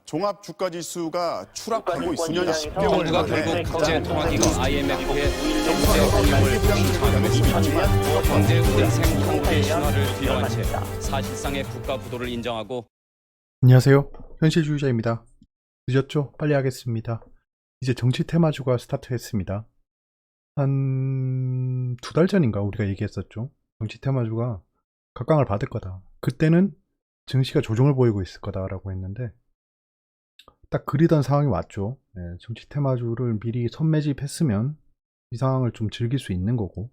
종합 주가 지수가 추락하고 수년 10개월 정부가 만에 결국 국제 통화기금 IMF의 경제 경제 은생 형태 신화를 뒤로한 채 사실상의 국가 부도를 인정하고 안녕하세요. 현실주의자입니다. 늦었죠? 빨리 하겠습니다. 이제 정치 테마주가 스타트했습니다. 한 2달 전인가 우리가 얘기했었죠. 정치 테마주가 각광을 받을 거다. 그때는 증시가 조정을 보이고 있을 거다라고 했는데 딱 그리던 상황이 왔죠. 네, 정치 테마주를 미리 선매집했으면 이 상황을 좀 즐길 수 있는 거고,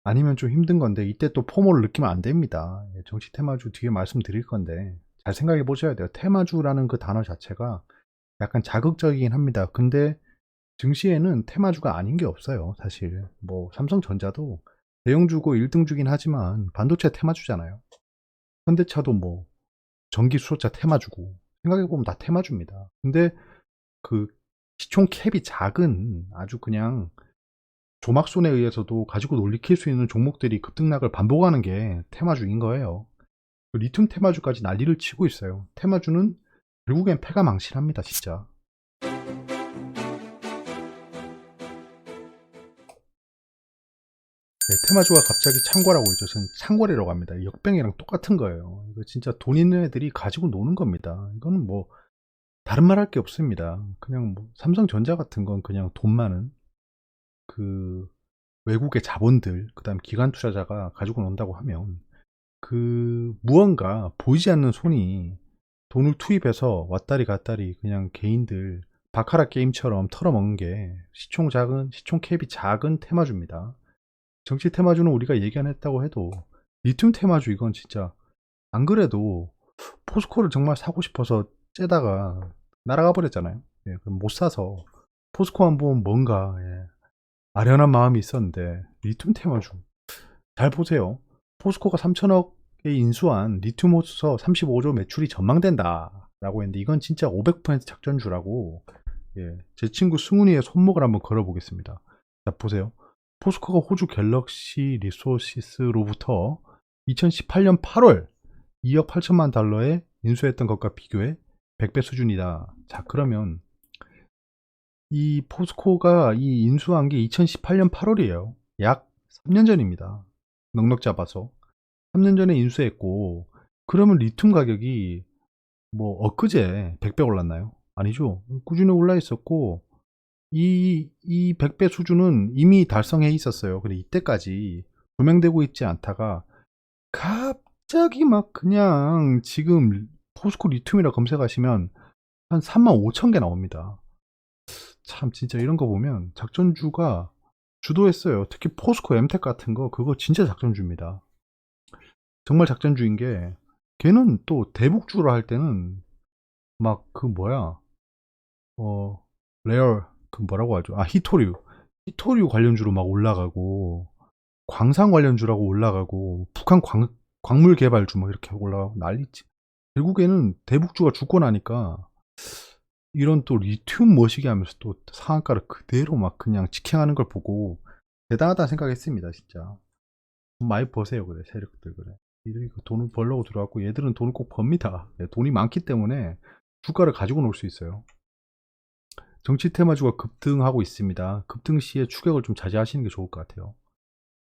아니면 좀 힘든 건데 이때 또 포모를 느끼면 안 됩니다. 정치 테마주 뒤에 말씀드릴 건데 잘 생각해 보셔야 돼요. 테마주라는 그 단어 자체가 약간 자극적이긴 합니다. 근데 증시에는 테마주가 아닌 게 없어요. 사실 뭐 삼성전자도 대형주고 1등주긴 하지만 반도체 테마주잖아요. 현대차도 뭐 전기 수소차 테마주고, 생각해보면 다 테마주입니다. 근데 그 시총 캡이 작은 아주 그냥 조막손에 의해서도 가지고 놀리킬 수 있는 종목들이 급등락을 반복하는 게 테마주인 거예요. 리튬 테마주까지 난리를 치고 있어요. 테마주는 결국엔 패가 망신합니다, 진짜. 네, 테마주가 갑자기 창궐하고 있죠. 저는 창궐이라고 합니다. 역병이랑 똑같은 거예요. 이거 진짜 돈 있는 애들이 가지고 노는 겁니다. 이거는 뭐 다른 말 할 게 없습니다. 그냥 뭐 삼성전자 같은 건 그냥 돈 많은 그 외국의 자본들, 그 다음 기관 투자자가 가지고 논다고 하면 그 무언가 보이지 않는 손이 돈을 투입해서 왔다리 갔다리 그냥 개인들 바카라 게임처럼 털어먹는 게 시총 캡이 작은 테마주입니다. 정치 테마주는 우리가 얘기 안 했다고 해도 리튬 테마주 이건 진짜, 안 그래도 포스코를 정말 사고 싶어서 째다가 날아가 버렸잖아요. 예, 그럼 못 사서 포스코 한번 뭔가 아련한 마음이 있었는데, 리튬 테마주 잘 보세요. 포스코가 3천억에 인수한 리튬 호수서 35조 매출이 전망된다 라고 했는데 이건 진짜 500% 작전주라고. 예, 제 친구 승훈이의 손목을 한번 걸어보겠습니다. 자, 보세요. 포스코가 호주 갤럭시 리소시스로부터 2018년 8월 2억 8천만 달러에 인수했던 것과 비교해 100배 수준이다. 자, 그러면 이 포스코가 이 인수한 게 2018년 8월이에요. 약 3년 전입니다. 넉넉 잡아서 3년 전에 인수했고, 그러면 리튬 가격이 뭐 엊그제 100배 올랐나요? 아니죠. 꾸준히 올라 있었고, 이 100배 수준은 이미 달성해 있었어요. 근데 이때까지 조명되고 있지 않다가 갑자기 막 그냥 지금 포스코 리튬이라 검색하시면 한 35,000개 나옵니다. 참 진짜 이런 거 보면 작전주가 주도했어요. 특히 포스코 엠텍 같은 거, 그거 진짜 작전주입니다. 정말 작전주인 게, 걔는 또 대북주로 할 때는 막 그 뭐야, 레어 그 뭐라고 하죠? 아, 히토류 관련주로 막 올라가고, 광산 관련주라고 올라가고, 북한 광물 개발주 막 이렇게 올라가고 난리지. 결국에는 대북주가 죽고 나니까 이런 또 리튬 머시기 하면서 또 상한가를 그대로 막 그냥 직행하는 걸 보고 대단하다 생각했습니다. 진짜 돈 많이 버세요. 그래, 세력들. 그래, 이들이 돈을 벌려고 들어왔고 얘들은 돈을 꼭 법니다. 돈이 많기 때문에 주가를 가지고 놀 수 있어요. 정치 테마주가 급등하고 있습니다. 급등 시에 추격을 좀 자제하시는 게 좋을 것 같아요.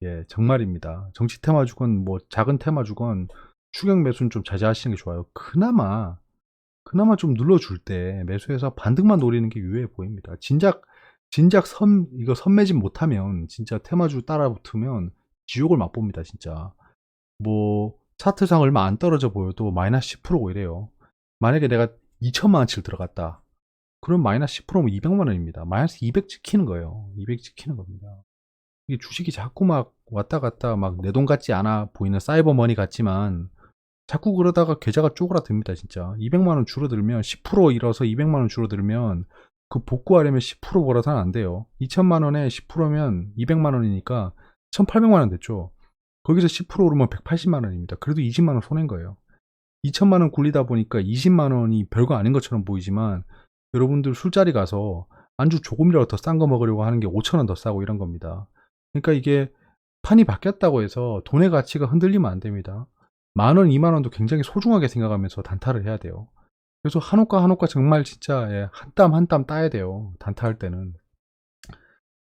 예, 정말입니다. 정치 테마주건 뭐 작은 테마주건 추격 매수는 좀 자제하시는 게 좋아요. 그나마 좀 눌러줄 때 매수해서 반등만 노리는 게 유효해 보입니다. 진작 이거 선매집 못하면 진짜 테마주 따라 붙으면 지옥을 맛봅니다. 진짜 뭐 차트상 얼마 안 떨어져 보여도 마이너스 10%고 이래요. 만약에 내가 2천만 원치를 들어갔다, 그럼 마이너스 10%면 200만 원입니다. 마이너스 200 지키는 거예요. 200 지키는 겁니다. 이게 주식이 자꾸 막 왔다 갔다 막 내 돈 같지 않아 보이는 사이버머니 같지만 자꾸 그러다가 계좌가 쪼그라듭니다. 진짜 200만원 줄어들면 10% 잃어서 200만원 줄어들면 그 복구하려면 10% 벌어서는 안 돼요. 2천만원에 10%면 200만원이니까 1800만원 됐죠. 거기서 10% 오르면 180만원입니다. 그래도 20만원 손해인 거예요. 2천만원 굴리다 보니까 20만원이 별거 아닌 것처럼 보이지만 여러분들 술자리 가서 안주 조금이라도 더 싼 거 먹으려고 하는 게 5천원 더 싸고 이런 겁니다. 그러니까 이게 판이 바뀌었다고 해서 돈의 가치가 흔들리면 안 됩니다. 10,000원, 20,000원도 굉장히 소중하게 생각하면서 단타를 해야 돼요. 그래서 한옥과 정말 진짜 예, 한 땀 한 땀 따야 돼요. 단타할 때는.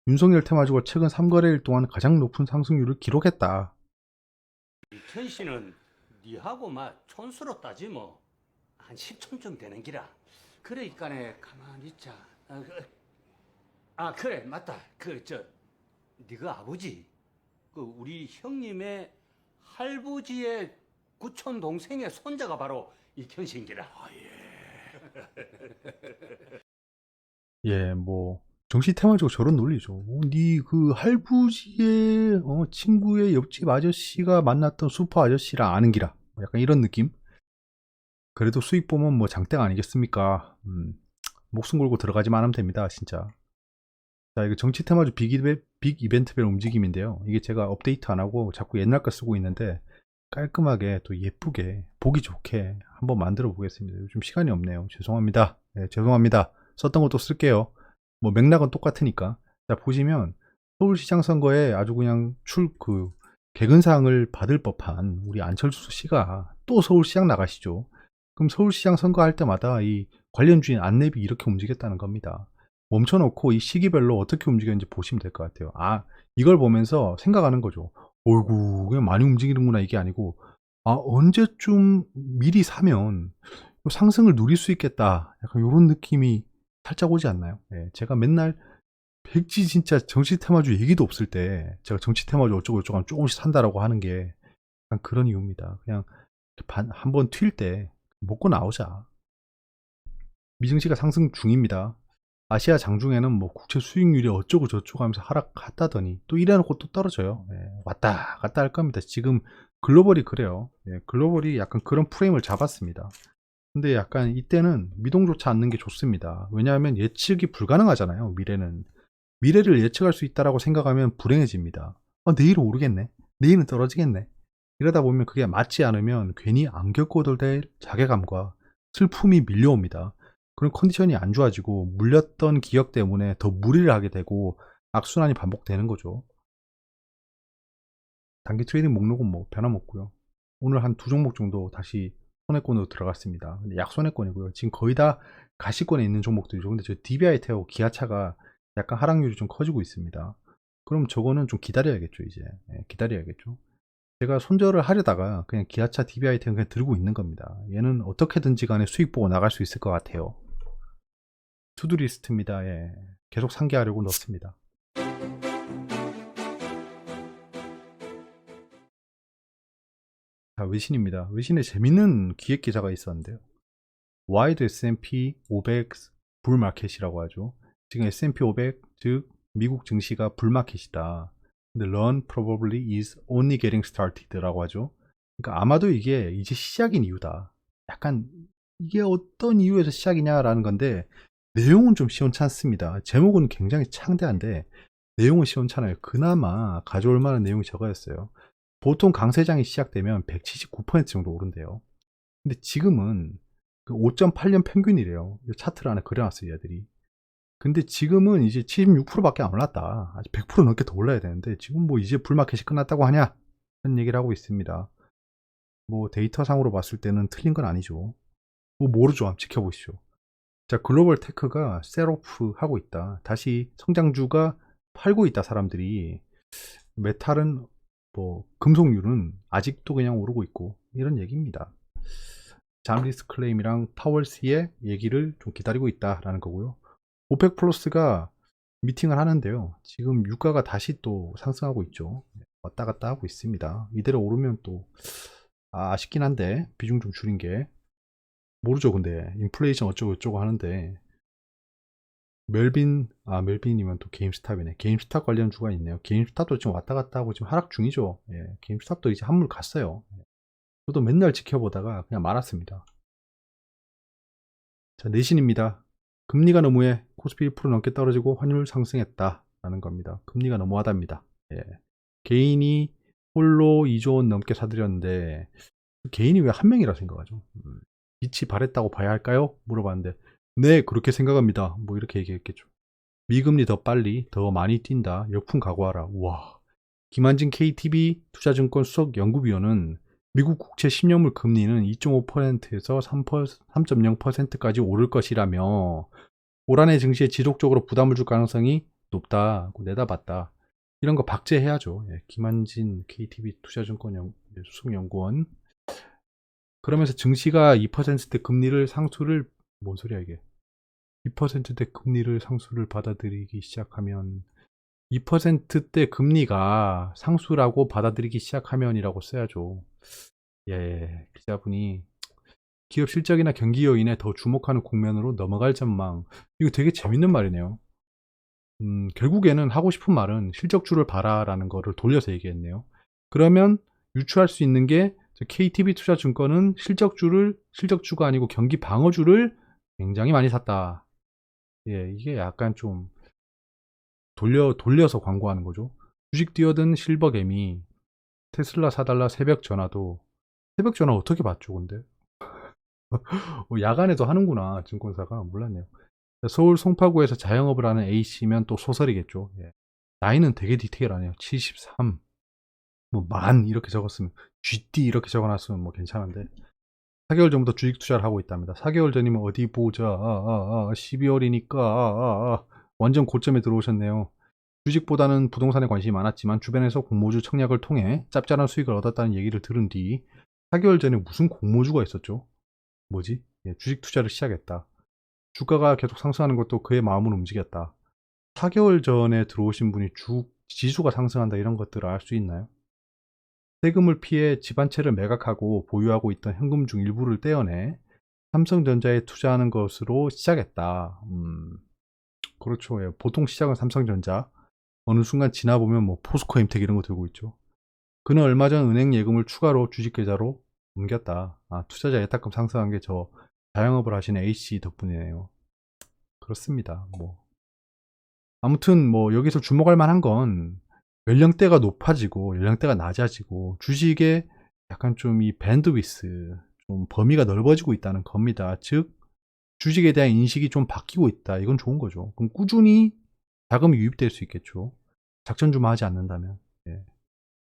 윤석열 테마주가 최근 3거래일 동안 가장 높은 상승률을 기록했다. 이천 씨는 니하고 막 촌수로 따지 뭐 한 10촌쯤 되는 기라. 그러니까네 가만히 있자. 그래 맞다. 네가 아버지 그 우리 형님의 할부지의 구촌 동생의 손자가 바로 이천 씨인기라. 예, 뭐 정치 테마주가 저런 논리죠. 네 그 할부지의 친구의 옆집 아저씨가 만났던 슈퍼 아저씨랑 아는 기라. 뭐 약간 이런 느낌? 그래도 수익 보면 뭐 장땡 아니겠습니까? 목숨 걸고 들어가지만 하면 됩니다, 진짜. 자, 이거 정치 테마주 빅 이벤트별 움직임인데요. 이게 제가 업데이트 안 하고 자꾸 옛날 거 쓰고 있는데 깔끔하게 또 예쁘게 보기 좋게 한번 만들어 보겠습니다. 요즘 시간이 없네요. 죄송합니다. 네, 죄송합니다. 썼던 것도 쓸게요. 뭐 맥락은 똑같으니까. 자, 보시면 서울시장 선거에 아주 그냥 개근상을 받을 법한 우리 안철수 씨가 또 서울시장 나가시죠. 그럼 서울시장 선거할 때마다 이 관련 주인 안내비 이렇게 움직였다는 겁니다. 멈춰놓고 이 시기별로 어떻게 움직였는지 보시면 될 것 같아요. 이걸 보면서 생각하는 거죠. 어이구, 그냥 많이 움직이는구나 이게 아니고, 언제쯤 미리 사면 상승을 누릴 수 있겠다. 약간 이런 느낌이 살짝 오지 않나요? 예, 제가 맨날 백지 진짜 정치 테마주 얘기도 없을 때 제가 정치 테마주 어쩌고 하면 조금씩 산다라고 하는 게 약간 그런 이유입니다. 그냥 한번 튈 때 먹고 나오자. 미증시가 상승 중입니다. 아시아 장중에는 뭐 국채 수익률이 어쩌고 저쩌고 하면서 하락했다더니 또 이래놓고 또 떨어져요. 예, 왔다 갔다 할 겁니다. 지금 글로벌이 그래요. 예, 글로벌이 약간 그런 프레임을 잡았습니다. 근데 약간 이때는 미동조차 않는 게 좋습니다. 왜냐하면 예측이 불가능하잖아요. 미래를 예측할 수 있다라고 생각하면 불행해집니다. 내일은 오르겠네. 내일은 떨어지겠네. 이러다 보면 그게 맞지 않으면 괜히 안 겪어도 될 자괴감과 슬픔이 밀려옵니다. 그런 컨디션이 안 좋아지고 물렸던 기억 때문에 더 무리를 하게 되고 악순환이 반복되는 거죠. 단기 트레이딩 목록은 뭐 변함없고요. 오늘 한 2종목 정도 다시 손해권으로 들어갔습니다. 근데 약손해권이고요. 지금 거의 다 가시권에 있는 종목들이죠. 근데 저 DBI 태워 기아차가 약간 하락률이 좀 커지고 있습니다. 그럼 저거는 좀 기다려야겠죠, 이제. 기다려야겠죠. 제가 손절을 하려다가 그냥 기아차 DBI 태워 그냥 들고 있는 겁니다. 얘는 어떻게든지 간에 수익 보고 나갈 수 있을 것 같아요. 투두리스트입니다. 예. 계속 상기하려고 넣습니다. 자, 외신입니다. 외신에 재밌는 기획 기사가 있었는데요. 와이드 S&P 500 불마켓이라고 하죠. 지금 S&P 500, 즉 미국 증시가 불마켓이다. 근데 run probably is only getting started라고 하죠. 그러니까 아마도 이게 이제 시작인 이유다. 약간 이게 어떤 이유에서 시작이냐라는 건데 내용은 좀 시원찮습니다. 제목은 굉장히 창대한데 내용은 시원찮아요. 그나마 가져올 만한 내용이 저거였어요. 보통 강세장이 시작되면 179% 정도 오른대요. 근데 지금은 그 5.8년 평균이래요. 이 차트를 하나 그려놨어요, 얘들이. 근데 지금은 이제 76%밖에 안 올랐다. 아직 100% 넘게 더 올라야 되는데 지금 뭐 이제 불마켓이 끝났다고 하냐? 이런 얘기를 하고 있습니다. 뭐 데이터상으로 봤을 때는 틀린 건 아니죠. 뭐 모르죠. 한번 지켜보시죠. 자, 글로벌 테크가 셀오프 하고 있다. 다시 성장주가 팔고 있다, 사람들이. 메탈은 뭐 금속률은 아직도 그냥 오르고 있고 이런 얘기입니다. 잠리스 클레임이랑 파월스의 얘기를 좀 기다리고 있다라는 거고요. 오펙 플러스가 미팅을 하는데요. 지금 유가가 다시 또 상승하고 있죠. 왔다 갔다 하고 있습니다. 이대로 오르면 또 아쉽긴 한데 비중 좀 줄인 게 모르죠. 근데 인플레이션 어쩌고 저쩌고 하는데 멜빈이면 또 게임스탑이네. 게임스탑 관련주가 있네요. 게임스탑도 지금 왔다 갔다 하고 지금 하락 중이죠. 예, 게임스탑도 이제 한물 갔어요. 저도 맨날 지켜보다가 그냥 말았습니다. 자, 내신입니다. 금리가 너무해. 코스피 1% 넘게 떨어지고 환율 상승했다 라는 겁니다. 금리가 너무하답니다. 예. 개인이 홀로 2조 원 넘게 사들였는데 개인이 왜 한 명이라 생각하죠? 빛이 발했다고 봐야 할까요? 물어봤는데 네, 그렇게 생각합니다. 뭐 이렇게 얘기했겠죠. 미금리 더 빨리 더 많이 뛴다. 역풍 각오하라. 우와. 김한진 KTB 투자증권 수석 연구위원은 미국 국채 10년물 금리는 2.5%에서 3.0%까지 오를 것이라며 올 한해 증시에 지속적으로 부담을 줄 가능성이 높다고 내다봤다. 이런 거 박제해야죠. 예, 김한진 KTB 투자증권 수석연구원. 그러면서 증시가 2%대 금리를 상수를 뭔 소리야 이게? 2%대 금리를 상수를 받아들이기 시작하면 2%대 금리가 상수라고 받아들이기 시작하면이라고 써야죠. 예, 기자분이 기업 실적이나 경기 요인에 더 주목하는 국면으로 넘어갈 전망. 이거 되게 재밌는 말이네요. 결국에는 하고 싶은 말은 실적주를 봐라라는 거를 돌려서 얘기했네요. 그러면 유추할 수 있는 게 KTB 투자증권은 실적주가 아니고 경기 방어주를 굉장히 많이 샀다. 예, 이게 약간 좀 돌려서 광고하는 거죠. 주식 뛰어든 실버개미, 테슬라 사달라 새벽 전화도, 새벽 전화 어떻게 받죠, 근데? 야간에도 하는구나, 증권사가. 몰랐네요. 서울 송파구에서 자영업을 하는 A씨면 또 소설이겠죠. 예. 나이는 되게 디테일하네요. 73, 뭐, 만, 이렇게 적었으면, GD 이렇게 적어놨으면 뭐 괜찮은데. 4개월 전부터 주식 투자를 하고 있답니다. 4개월 전이면 어디 보자. 12월이니까. 완전 고점에 들어오셨네요. 주식보다는 부동산에 관심이 많았지만 주변에서 공모주 청약을 통해 짭짤한 수익을 얻었다는 얘기를 들은 뒤 4개월 전에 무슨 공모주가 있었죠? 뭐지? 예, 주식 투자를 시작했다. 주가가 계속 상승하는 것도 그의 마음을 움직였다. 4개월 전에 들어오신 분이 지수가 상승한다 이런 것들을 알 수 있나요? 세금을 피해 집 한 채를 매각하고 보유하고 있던 현금 중 일부를 떼어내 삼성전자에 투자하는 것으로 시작했다. 그렇죠. 예, 보통 시작은 삼성전자. 어느 순간 지나보면 뭐 포스코 엠텍 이런 거 들고 있죠. 그는 얼마 전 은행 예금을 추가로 주식계좌로 옮겼다. 투자자 예탁금 상승한 게 저 자영업을 하시는 A씨 덕분이네요. 그렇습니다. 뭐 아무튼 뭐 여기서 주목할 만한 건 연령대가 높아지고 연령대가 낮아지고 주식의 약간 좀 이 밴드위스 좀 범위가 넓어지고 있다는 겁니다. 즉 주식에 대한 인식이 좀 바뀌고 있다. 이건 좋은 거죠. 그럼 꾸준히 자금이 유입될 수 있겠죠. 작전주만 하지 않는다면. 예.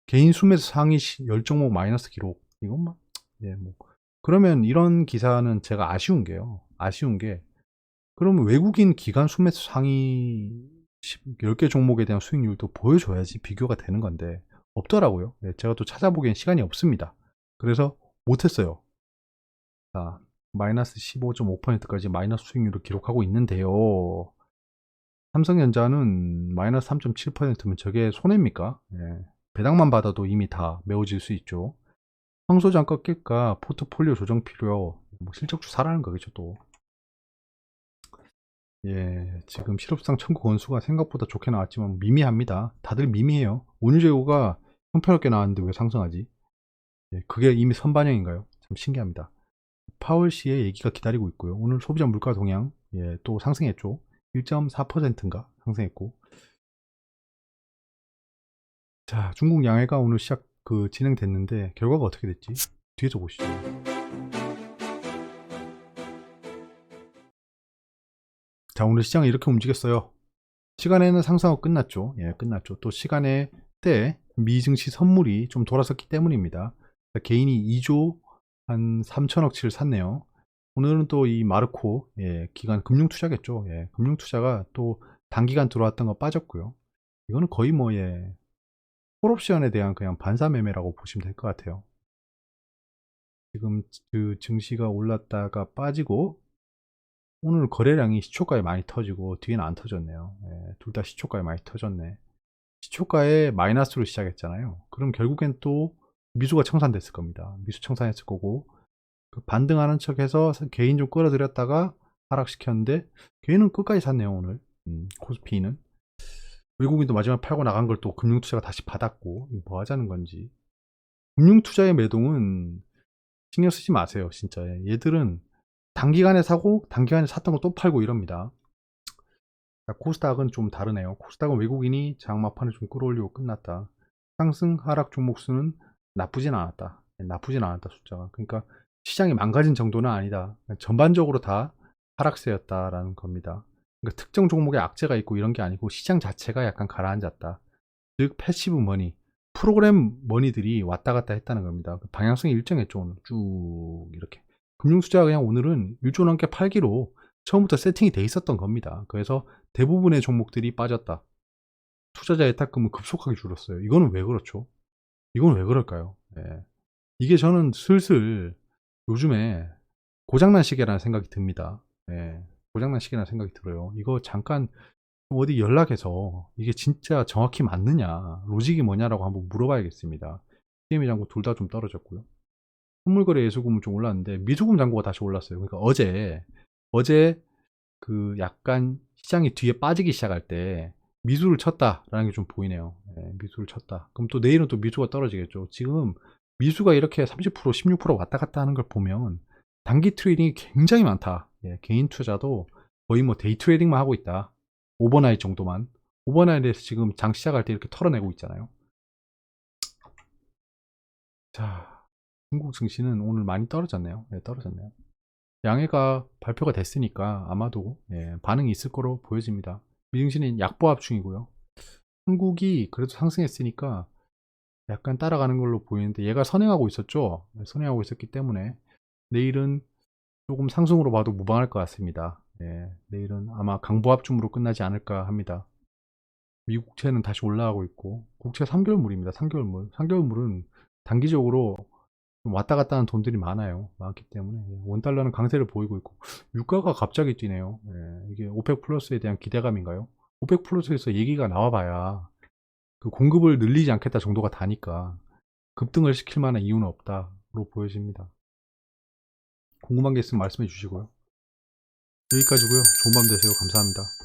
개인 순매수 상위 10종목 마이너스 기록. 이건 막, 예, 뭐. 그러면 이런 기사는 제가 아쉬운 게요. 아쉬운 게, 그러면 외국인 기관 순매수 상위 10개 종목에 대한 수익률도 보여줘야지 비교가 되는 건데, 없더라고요. 예, 제가 또 찾아보기엔 시간이 없습니다. 그래서 못했어요. 자, 마이너스 15.5%까지 마이너스 수익률을 기록하고 있는데요. 삼성전자는 마이너스 3.7%면 저게 손해입니까? 예. 배당만 받아도 이미 다 메워질 수 있죠. 황소장 꺾일까 포트폴리오 조정 필요. 뭐 실적주 사라는 거겠죠 또. 예, 지금 실업상 청구 건수가 생각보다 좋게 나왔지만 미미합니다. 다들 미미해요. 원유재고가 형편없게 나왔는데 왜 상승하지? 예, 그게 이미 선반영인가요? 참 신기합니다. 파월 씨의 얘기가 기다리고 있고요. 오늘 소비자 물가 동향 예, 또 상승했죠. 1.4%인가 상승했고. 자, 중국 양해가 오늘 진행됐는데 결과가 어떻게 됐지? 뒤에서 보시죠. 자, 오늘 시장이 이렇게 움직였어요. 시간에는 상승하고 끝났죠. 예, 끝났죠. 또 시간에 때 미증시 선물이 좀 돌아섰기 때문입니다. 개인이 2조 한 3천억치를 샀네요. 오늘은 또 이 마르코 예, 기관 금융투자겠죠. 예, 금융투자가 또 단기간 들어왔던 거 빠졌고요. 이거는 거의 뭐 예, 콜옵션에 대한 그냥 반사매매라고 보시면 될 것 같아요. 지금 그 증시가 올랐다가 빠지고 오늘 거래량이 시초가에 많이 터지고 뒤에는 안 터졌네요. 예, 둘 다 시초가에 많이 터졌네. 시초가에 마이너스로 시작했잖아요. 그럼 결국엔 또 미수가 청산됐을 겁니다. 미수 청산했을 거고 그 반등하는 척해서 개인 좀 끌어들였다가 하락시켰는데 개인은 끝까지 샀네요 오늘. 코스피는 외국인도 마지막 팔고 나간 걸 또 금융투자가 다시 받았고 뭐 하자는 건지. 금융투자의 매동은 신경 쓰지 마세요 진짜. 얘들은 단기간에 사고 단기간에 샀던 거 또 팔고 이럽니다. 자, 코스닥은 좀 다르네요. 코스닥은 외국인이 장막판을 좀 끌어올리고 끝났다. 상승 하락 종목 수는 나쁘진 않았다. 나쁘진 않았다 숫자가. 그러니까 시장이 망가진 정도는 아니다. 전반적으로 다 하락세였다라는 겁니다. 그러니까 특정 종목에 악재가 있고 이런 게 아니고 시장 자체가 약간 가라앉았다. 즉 패시브 머니, 프로그램 머니들이 왔다 갔다 했다는 겁니다. 방향성이 일정했죠. 오늘 쭉 이렇게. 금융투자가 그냥 오늘은 1조 넘게 팔기로 처음부터 세팅이 돼 있었던 겁니다. 그래서 대부분의 종목들이 빠졌다. 투자자 예탁금은 급속하게 줄었어요. 이거는 왜 그렇죠? 이건 왜 그럴까요? 예. 이게 저는 슬슬 요즘에 고장난 시계라는 생각이 듭니다. 예. 고장난 시계라는 생각이 들어요. 이거 잠깐 어디 연락해서 이게 진짜 정확히 맞느냐, 로직이 뭐냐라고 한번 물어봐야겠습니다. CME 잔고 둘 다 좀 떨어졌고요. 선물거래 예수금은 좀 올랐는데 미수금 잔고가 다시 올랐어요. 그러니까 어제 그 약간 시장이 뒤에 빠지기 시작할 때 미수를 쳤다라는 게 좀 보이네요. 예, 미수를 쳤다. 그럼 또 내일은 또 미수가 떨어지겠죠. 지금 미수가 이렇게 30%, 16% 왔다 갔다 하는 걸 보면 단기 트레이딩이 굉장히 많다. 예, 개인 투자도 거의 뭐 데이 트레이딩만 하고 있다. 오버나잇 정도만. 오버나잇에서 지금 장 시작할 때 이렇게 털어내고 있잖아요. 자, 중국 증시는 오늘 많이 떨어졌네요. 네, 떨어졌네요. 양해가 발표가 됐으니까 아마도 반응이 있을 거로 보여집니다. 미증시는 약보합 중이고요. 한국이 그래도 상승했으니까 약간 따라가는 걸로 보이는데 얘가 선행하고 있었죠. 선행하고 있었기 때문에 내일은 조금 상승으로 봐도 무방할 것 같습니다. 내일은 아마 강보합쯤으로 끝나지 않을까 합니다. 미국 국채는 다시 올라가고 있고 국채 3개월물입니다. 3개월물. 3개월물은 단기적으로 좀 왔다 갔다 하는 돈들이 많기 때문에 원달러는 강세를 보이고 있고 유가가 갑자기 뛰네요. 이게 오펙 플러스에 대한 기대감인가요? 오펙 플러스에서 얘기가 나와봐야 그 공급을 늘리지 않겠다 정도가 다니까 급등을 시킬 만한 이유는 없다로 보여집니다. 궁금한 게 있으면 말씀해 주시고요. 여기까지고요. 좋은 밤 되세요. 감사합니다.